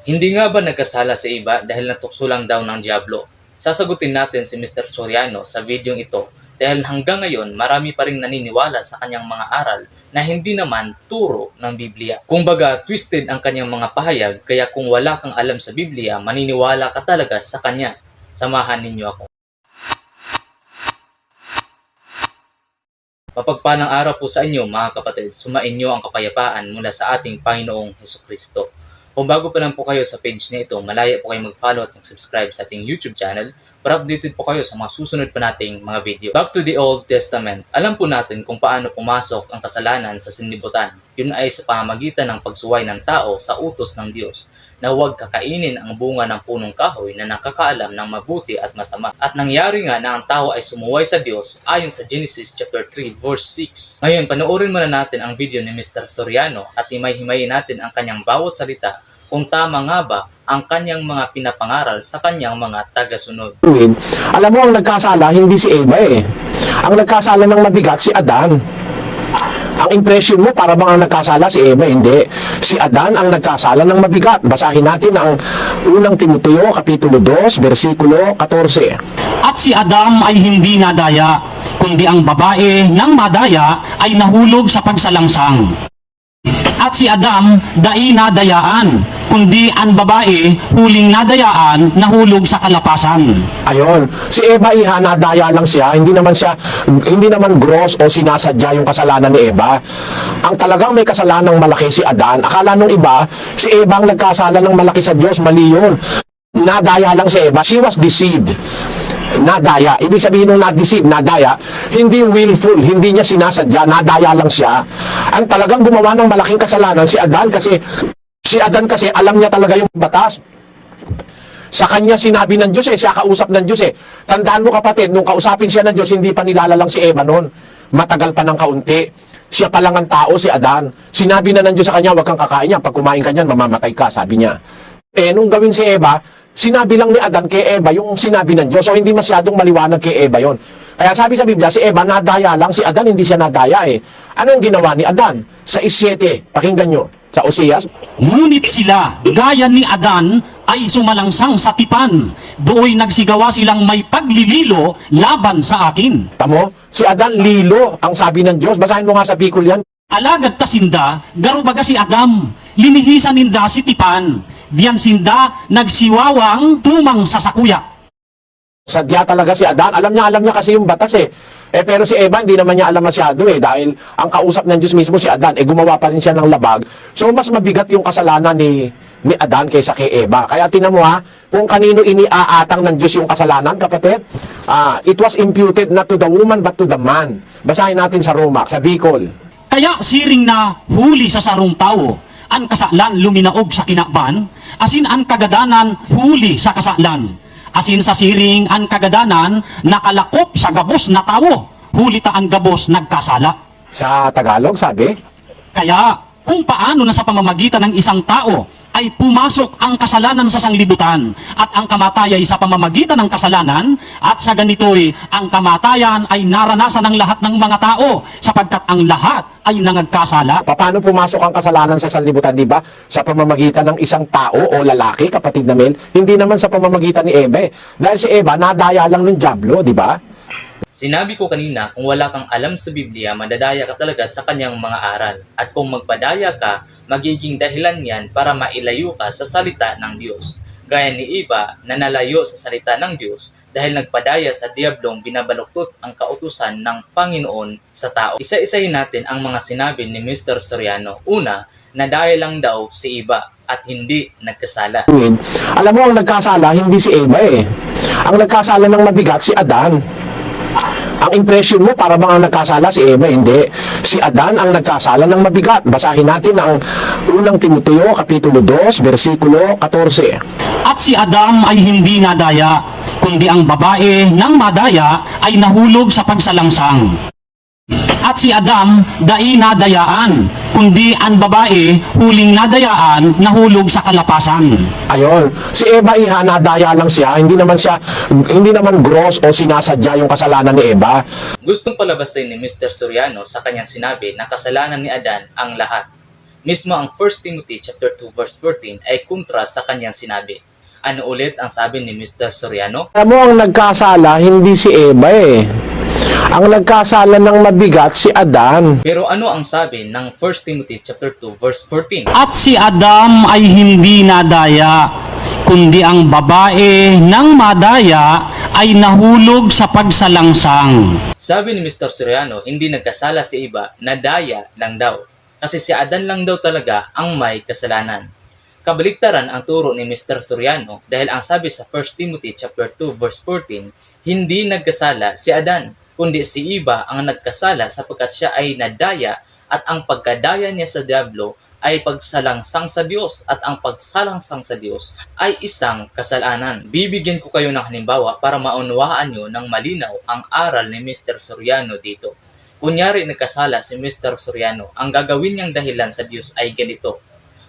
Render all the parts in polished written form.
Hindi nga ba nagkasala si Eva dahil natukso lang daw ng Diablo? Sasagutin natin si Mr. Soriano sa videong ito dahil hanggang ngayon marami pa ring naniniwala sa kanyang mga aral na hindi naman turo ng Biblia. Kumbaga, twisted ang kanyang mga pahayag kaya kung wala kang alam sa Biblia, maniniwala ka talaga sa kanya. Samahan ninyo ako. Mapagpalang araw po sa inyo mga kapatid, sumainyo ang kapayapaan mula sa ating Panginoong Hesukristo. Kung bago pa lang po kayo sa page na ito, malaya po kayo mag-follow at mag-subscribe sa ating YouTube channel para updated po kayo sa mga susunod pa nating mga video. Back to the Old Testament, alam po natin kung paano pumasok ang kasalanan sa sanlibutan. Yun ay sa pamamagitan ng pagsuway ng tao sa utos ng Diyos na huwag kakainin ang bunga ng punong kahoy na nakakaalam ng mabuti at masama. At nangyari nga na ang tao ay sumuway sa Diyos ayon sa Genesis chapter 3 verse 6. Ngayon, panoorin muna natin ang video ni Mr. Soriano at himay-himayin natin ang kanyang bawat salita kung tama nga ba ang kanyang mga pinapangaral sa kanyang mga tagasunod. Alam mo, ang nagkasala hindi si Eva eh. Ang nagkasala ng mabigat si Adan. Ang impression mo para bang ang nagkasala si Eva, hindi. Si Adan ang nagkasala ng mabigat. Basahin natin ang unang Timoteo, kapitulo 2, versikulo 14. At si Adam ay hindi nadaya, kundi ang babae nang madaya ay nahulog sa pagsalangsang. At si Adam dai nadayaan, kundi ang babae huling nadayaan nahulog sa kalapasan. Ayon, si Eva iha, nadaya lang siya, hindi naman gross o sinasadya yung kasalanan ni Eva. Ang talagang may kasalanang malaki si Adan. Akala nung iba, si Eva ang nagkasala ng malaki sa Diyos, mali yun. Nadaya lang si Eva, she was deceived. Nadaya, ibig sabihin nung na-deceive, nadaya, hindi willful, hindi niya sinasadya, nadaya lang siya. Ang talagang gumawa ng malaking kasalanan si Adan kasi alam niya talaga yung batas. Sa kanya sinabi ng Diyos siya kausap ng Diyos Tandaan mo kapatid, nung kausapin siya ng Diyos, hindi pa nilalalang si Eva noon. Matagal pa ng kaunti. Siya pa lang ang tao, si Adan. Sinabi na ng Diyos sa kanya, huwag kang kakain yan. Pag kumain ka niyan, mamamatay ka, sabi niya. Nung gawin si Eva, sinabi lang ni Adan kay Eva yung sinabi ng Diyos. So, hindi masyadong maliwanag kay Eva yon. Kaya sabi sa Biblia, si Eva nadaya lang, si Adan hindi siya nadaya Anong ginawa ni Adan? Sa 7, pakinggan nyo, sa Oseas. Ngunit sila, gaya ni Adan, ay sumalangsang sa tipan. Dooy nagsigawa silang may paglililo laban sa akin. Tamo, si Adan lilo, ang sabi ng Diyos. Basahin mo nga sa Bicol yan. Alagad tasinda, garubaga si Adam, linihisan ninda si tipan. Diyan sinda nagsiwawang tumang sa sakuya. Sadya talaga si Adan. Alam niya kasi yung batas pero si Eva hindi naman niya alam masyado dahil ang kausap ng Diyos mismo si Adan, gumawa pa rin siya ng labag. So mas mabigat yung kasalanan ni Adan kaysa kay Eva. Kaya tinan mo kung kanino iniaatang ng Diyos yung kasalanan, kapatid. It was imputed not to the woman but to the man. Basahin natin sa Roma, sa Bicol. Kaya siring na huli sa sarong tao, ang kasalan luminaog sa kinakban, asin ang kagadanan huli sa kasalan. Asin sa siring ang kagadanan nakalakop sa gabos na tao, huli ta ang gabos nagkasala. Sa Tagalog, sabi? Kaya kung paano na sa pamamagitan ng isang tao ay pumasok ang kasalanan sa sanglibutan at ang kamatayan sa pamamagitan ng kasalanan at sa ganito'y ang kamatayan ay naranasan ng lahat ng mga tao sapagkat ang lahat ay nangagkasala. Paano pumasok ang kasalanan sa sanlibutan, di ba? Sa pamamagitan ng isang tao o lalaki, kapatid namin, hindi naman sa pamamagitan ni Eva Dahil si Eva, nadaya lang ng Diablo, di ba? Sinabi ko kanina, kung wala kang alam sa Biblia, madadaya ka talaga sa kanyang mga aral. At kung magpadaya ka, magiging dahilan yan para mailayo ka sa salita ng Diyos. Gaya ni Eva na nalayo sa salita ng Diyos dahil nagpadaya sa Diablong binabaluktot ang kautusan ng Panginoon sa tao. Isa-isahin natin ang mga sinabi ni Mr. Soriano. Una, nadaya lang daw si Eva at hindi nagkasala. Alam mo, ang nagkasala hindi si Eva Ang nagkasala ng mabigat si Adan. Ang impression mo para bang ang nagkasala si Eva, hindi. Si Adan ang nagkasala ng mabigat. Basahin natin ang unang Timoteo, kapitulo 2, versikulo 14. At si Adam ay hindi nadaya, kundi ang babae nang madaya ay nahulog sa pagsalangsang. At si Adam dai nadayaan, kundi ang babae huling nadayaan nahulog sa kalapasan. Ayon, si Eva iha, nadaya lang siya, hindi naman gross o sinasadya yung kasalanan ni Eva. Gustong palabasin ni Mr. Soriano sa kanyang sinabi na kasalanan ni Adan ang lahat. Mismo ang 1 Timothy chapter 2 verse 14 ay kontra sa kanyang sinabi. Ano ulit ang sabi ni Mr. Soriano? Alam mo, ang nagkasala, hindi si Eva eh. Ang nagkasala ng mabigat, si Adan. Pero ano ang sabi ng 1 Timothy chapter 2 verse 14? At si Adam ay hindi nadaya, kundi ang babae ng madaya ay nahulog sa pagsalangsang. Sabi ni Mr. Soriano, hindi nagkasala si Eva, nadaya lang daw. Kasi si Adan lang daw talaga ang may kasalanan. Kabaligtaran ang turo ni Mr. Soriano dahil ang sabi sa 1 Timothy chapter 2 verse 14, hindi nagkasala si Adan, kundi si Eva ang nagkasala sapagkat siya ay nadaya at ang pagkadaya niya sa diablo ay pagsalangsang sa Diyos at ang pagsalangsang sa Diyos ay isang kasalanan. Bibigyan ko kayo ng halimbawa para maunawaan nyo ng malinaw ang aral ni Mr. Soriano dito. Kunyari nagkasala si Mr. Soriano, ang gagawin niyang dahilan sa Diyos ay ganito.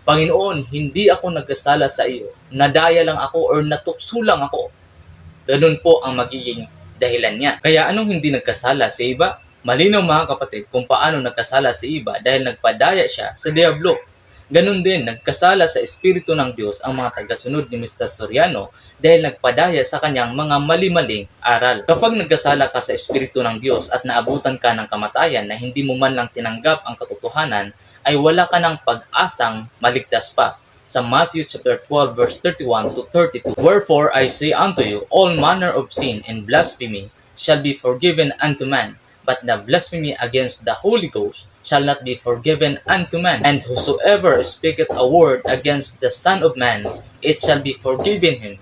Panginoon, hindi ako nagkasala sa iyo, nadaya lang ako or natukso lang ako. Ganun po ang magiging dahilan niya. Kaya anong hindi nagkasala si Eva? Malinaw mga kapatid kung paano nagkasala si Eva dahil nagpadaya siya sa diablo. Ganun din, nagkasala sa Espiritu ng Diyos ang mga tagasunod ni Mr. Soriano dahil nagpadaya sa kanyang mga mali-maling aral. Kapag nagkasala ka sa Espiritu ng Diyos at naabutan ka ng kamatayan na hindi mo man lang tinanggap ang katotohanan, ay wala ka ng pag-asang maligtas pa. Sa Matthew chapter 12 verse 31 to 32, Wherefore I say unto you, all manner of sin and blasphemy shall be forgiven unto man, but the blasphemy against the Holy Ghost shall not be forgiven unto man. And whosoever speaketh a word against the Son of Man, it shall be forgiven him.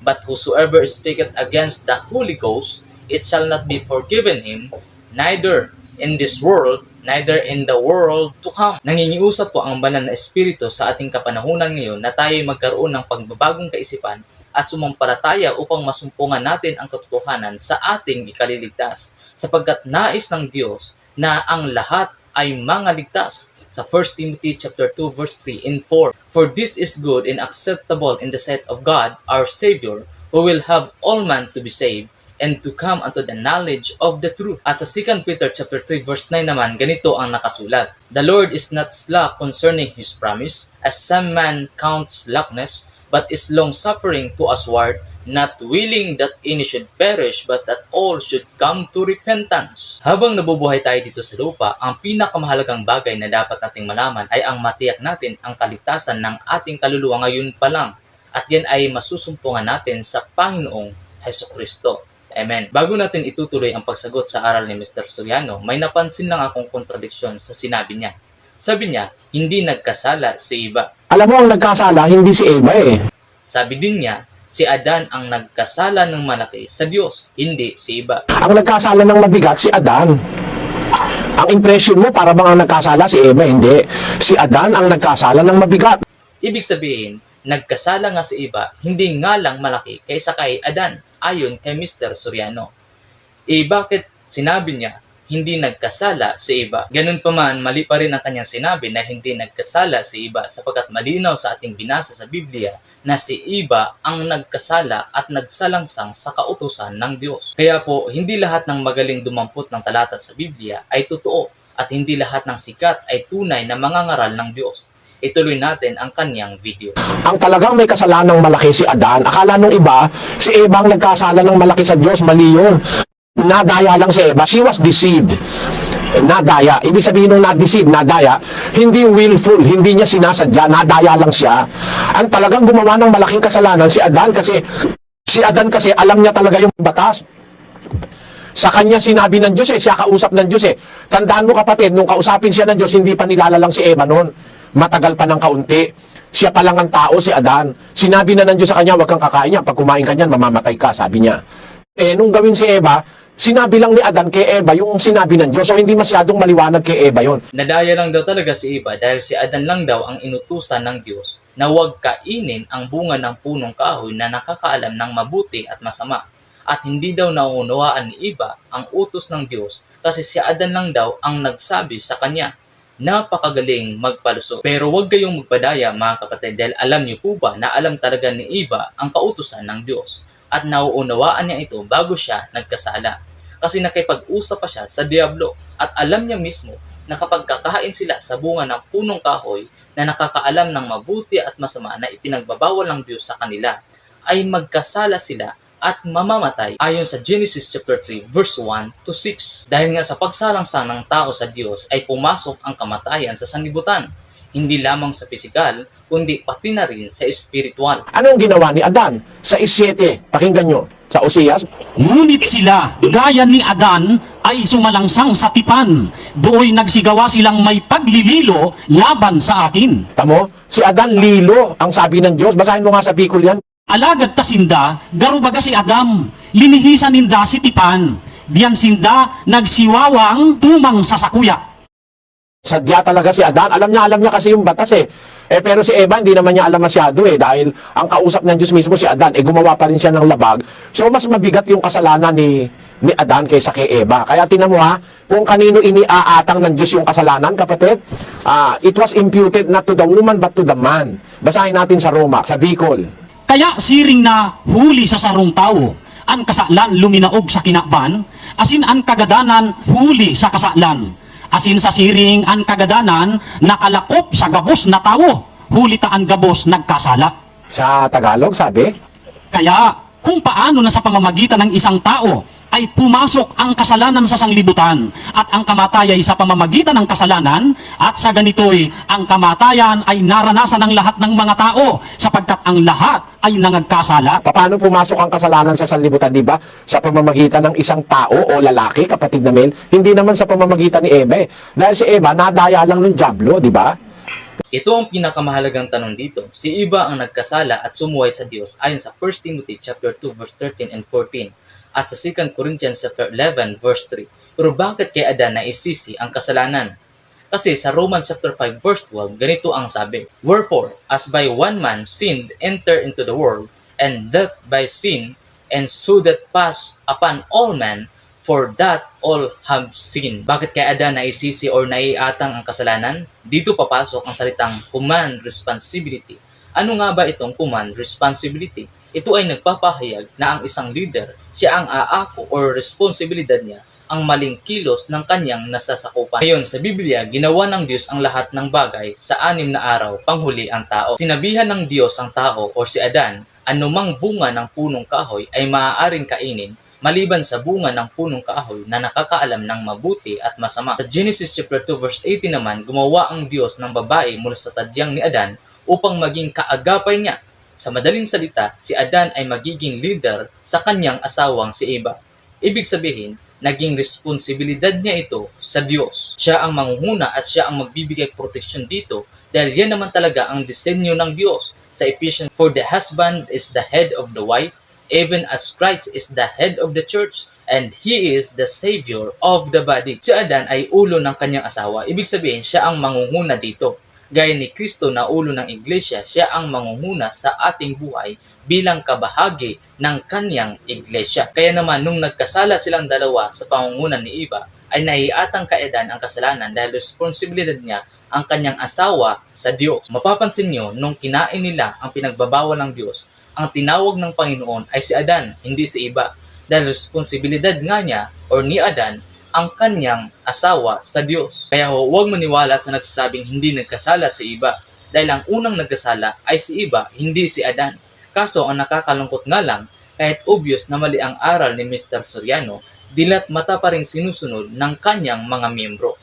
But whosoever speaketh against the Holy Ghost, it shall not be forgiven him, neither in this world, neither in the world to come. Nangingiusap po ang banal na espiritu sa ating kapanahunan ngayon na tayo magkaroon ng pagbabagong kaisipan at sumampalataya upang masumpungan natin ang katotohanan sa ating ikaliligtas, sapagkat nais ng Diyos na ang lahat ay mangaligtas. Sa 1 Timothy chapter 2 verse 3 and 4, For this is good and acceptable in the sight of God our Savior, who will have all man to be saved and to come unto the knowledge of the truth. At sa 2 Peter chapter 3 verse 9 naman, ganito ang nakasulat. The Lord is not slack concerning His promise, as some man counts slackness, but is long-suffering to usward, not willing that any should perish, but that all should come to repentance. Habang nabubuhay tayo dito sa lupa, ang pinakamahalagang bagay na dapat nating malaman ay ang matiyak natin ang kaligtasan ng ating kaluluwa ngayon pa lang. At yan ay masusumpungan natin sa Panginoong Hesukristo. Amen. Bago natin itutuloy ang pagsagot sa aral ni Mr. Soriano, may napansin lang akong kontradiksyon sa sinabi niya. Sabi niya, hindi nagkasala si Eva. Alam mo, ang nagkasala, hindi si Eva eh. Sabi din niya, si Adan ang nagkasala ng malaki sa Diyos, hindi si Eva. Ang nagkasala ng mabigat, si Adan. Ang impression mo, para bang ang nagkasala si Eva? Hindi. Si Adan ang nagkasala ng mabigat. Ibig sabihin, nagkasala nga si Eva, hindi nga lang malaki kaysa kay Adan, ayon kay Mr. Soriano. Bakit sinabi niya, hindi nagkasala si Eva? Ganun pa man, mali pa rin ang kanyang sinabi na hindi nagkasala si Eva sapagkat malinaw sa ating binasa sa Biblia na si Eva ang nagkasala at nagsalangsang sa kautusan ng Diyos. Kaya po, hindi lahat ng magaling dumampot ng talata sa Biblia ay totoo at hindi lahat ng sikat ay tunay na mangangaral ng Diyos. Ituloy natin ang kanyang video. Ang talagang may kasalanang malaki si Adan, akala nung iba, si Eva ang nagkasala ng malaki sa Diyos, mali yun. Nadaya lang si Eva, she was deceived. Nadaya, ibig sabihin nung na-deceive, nadaya, hindi willful, hindi niya sinasadya, nadaya lang siya. Ang talagang gumawa ng malaking kasalanan si Adan kasi alam niya talaga yung batas. Sa kanya sinabi ng Diyos siya kausap ng Diyos Tandaan mo kapatid, nung kausapin siya ng Diyos, hindi pa nilalalang si Eva noon. Matagal pa ng kaunti. Siya pa lang ang tao, si Adan. Sinabi na ng Diyos sa kanya, huwag kang kakain niya. Pag kumain ka niyan, mamamatay ka, sabi niya. Nung gawin si Eva, sinabi lang ni Adan kay Eva yung sinabi ng Diyos. So, hindi masyadong maliwanag kay Eva yon. Nadaya lang daw talaga si Eva dahil si Adan lang daw ang inutusan ng Diyos na huwag kainin ang bunga ng punong kahoy na nakakaalam ng mabuti at masama. At hindi daw nauunawaan ni Eva ang utos ng Diyos kasi si Adan lang daw ang nagsabi sa kanya. Napakagaling magpalusot. Pero huwag kayong magpadaya mga kapatid dahil alam niyo po ba na alam talaga ni Eva ang kautusan ng Diyos at nauunawaan niya ito bago siya nagkasala. Kasi nakipag-usap pa siya sa diablo at alam niya mismo na kapag kakain sila sa bunga ng punong kahoy na nakakaalam ng mabuti at masama na ipinagbabawal ng Diyos sa kanila, ay magkasala sila at mamamatay ayon sa Genesis chapter 3 verse 1 to 6. Dahil nga sa pagsalangsang ng tao sa Diyos ay pumasok ang kamatayan sa sanlibutan, hindi lamang sa pisikal kundi pati na rin sa espiritual. Anong ginawa ni Adan? Sa 7, pakinggan nyo, sa Oseas, Ngunit sila, gaya ni Adan, ay sumalangsang sa tipan. Dooy nagsigawa silang may paglililo laban sa akin. tamo, si Adan lilo, ang sabi ng Diyos. Basahin mo nga sa Bicol yan. Alagad ta sinda, garubaga si Adam, linihisan ninda si tipan. Diyan sinda nagsiwawang tumang sa sakuya. Sadya talaga si Adan. Alam niya kasi yung batas eh. Pero si Eva, hindi naman niya alam masyado eh. Dahil ang kausap ng Diyos mismo si Adan, gumawa pa rin siya ng labag. So, mas mabigat yung kasalanan ni Adan kaysa kay Eva. Kaya tinan mo ha, kung kanino iniaatang ng Diyos yung kasalanan, kapatid, it was imputed not to the woman but to the man. Basahin natin sa Roma, sa Bicol. Kaya siring na huli sa sarong tao, ang kasaklan luminaog sa kinakban, asin ang kagadanan huli sa kasaklan. Asin sa siring ang kagadanan nakalakop sa gabos na tao, huli ta ang gabos nagkasala. Sa Tagalog, sabi, Kaya kung paano na sa pamamagitan ng isang tao ay pumasok ang kasalanan sa sanglibutan at ang kamatayan sa pamamagitan ng kasalanan at sa ganito'y ang kamatayan ay naranasan ng lahat ng mga tao sapagkat ang lahat ay nangagkasala. paano pumasok ang kasalanan sa sanlibutan, di ba? Sa pamamagitan ng isang tao o lalaki, kapatid namin, hindi naman sa pamamagitan ni Eva. Dahil si Eva, nadaya lang ng dyablo, di ba? Ito ang pinakamahalagang tanong dito. Si Eva ang nagkasala at sumuway sa Diyos ayon sa 1 Timothy chapter 2 verse 13 and 14 at sa 2 Corinthians chapter 11 verse 3. Pero bakit kay Adan na isisi ang kasalanan? Kasi sa Romans chapter 5 verse 12, ganito ang sabi, Wherefore, as by one man sin entered into the world, and death by sin, and so that pass upon all men, for that all have sinned. Bakit kay Adan na isisi or naiatang ang kasalanan? Dito papasok ang salitang command responsibility. Ano nga ba itong command responsibility? Ito ay nagpapahayag na ang isang leader, siya ang aako or responsibilidad niya ang maling kilos ng kanyang nasasakupan. Ngayon, sa Biblia, ginawa ng Diyos ang lahat ng bagay sa 6 na araw, panghuli ang tao. Sinabihan ng Diyos ang tao o si Adan, anumang bunga ng punong kahoy ay maaaring kainin maliban sa bunga ng punong kahoy na nakakaalam ng mabuti at masama. Sa Genesis chapter 2 verse 18 naman, gumawa ang Diyos ng babae mula sa tadyang ni Adan upang maging kaagapay niya. Sa madaling salita, si Adan ay magiging leader sa kanyang asawang si Eva. Ibig sabihin, naging responsibilidad niya ito sa Diyos. Siya ang mangunguna at siya ang magbibigay proteksyon dito dahil yan naman talaga ang disenyo ng Diyos. Sa Ephesians, for the husband is the head of the wife, even as Christ is the head of the church, and He is the Savior of the body. Si Adan ay ulo ng kanyang asawa. Ibig sabihin, siya ang mangunguna dito. Gaya ni Kristo na ulo ng iglesia, siya ang mangunguna sa ating buhay bilang kabahagi ng kanyang iglesia. Kaya naman, nung nagkasala silang dalawa sa pangungunan ni Eva, ay naiatang kay Adan ang kasalanan dahil responsibilidad niya ang kanyang asawa sa Diyos. Mapapansin nyo, nung kinain nila ang pinagbabawal ng Diyos, ang tinawag ng Panginoon ay si Adan, hindi si Eva. Dahil responsibilidad nga niya or ni Adan ang kanyang asawa sa Diyos. Kaya huwag maniwala sa nagsasabing hindi nagkasala si Eva. Dahil ang unang nagkasala ay si Eva, hindi si Adan. Kaso ang nakakalungkot nga lang, kahit obvious na mali ang aral ni Mr. Soriano, dilat mata pa rin sinusunod ng kanyang mga miyembro.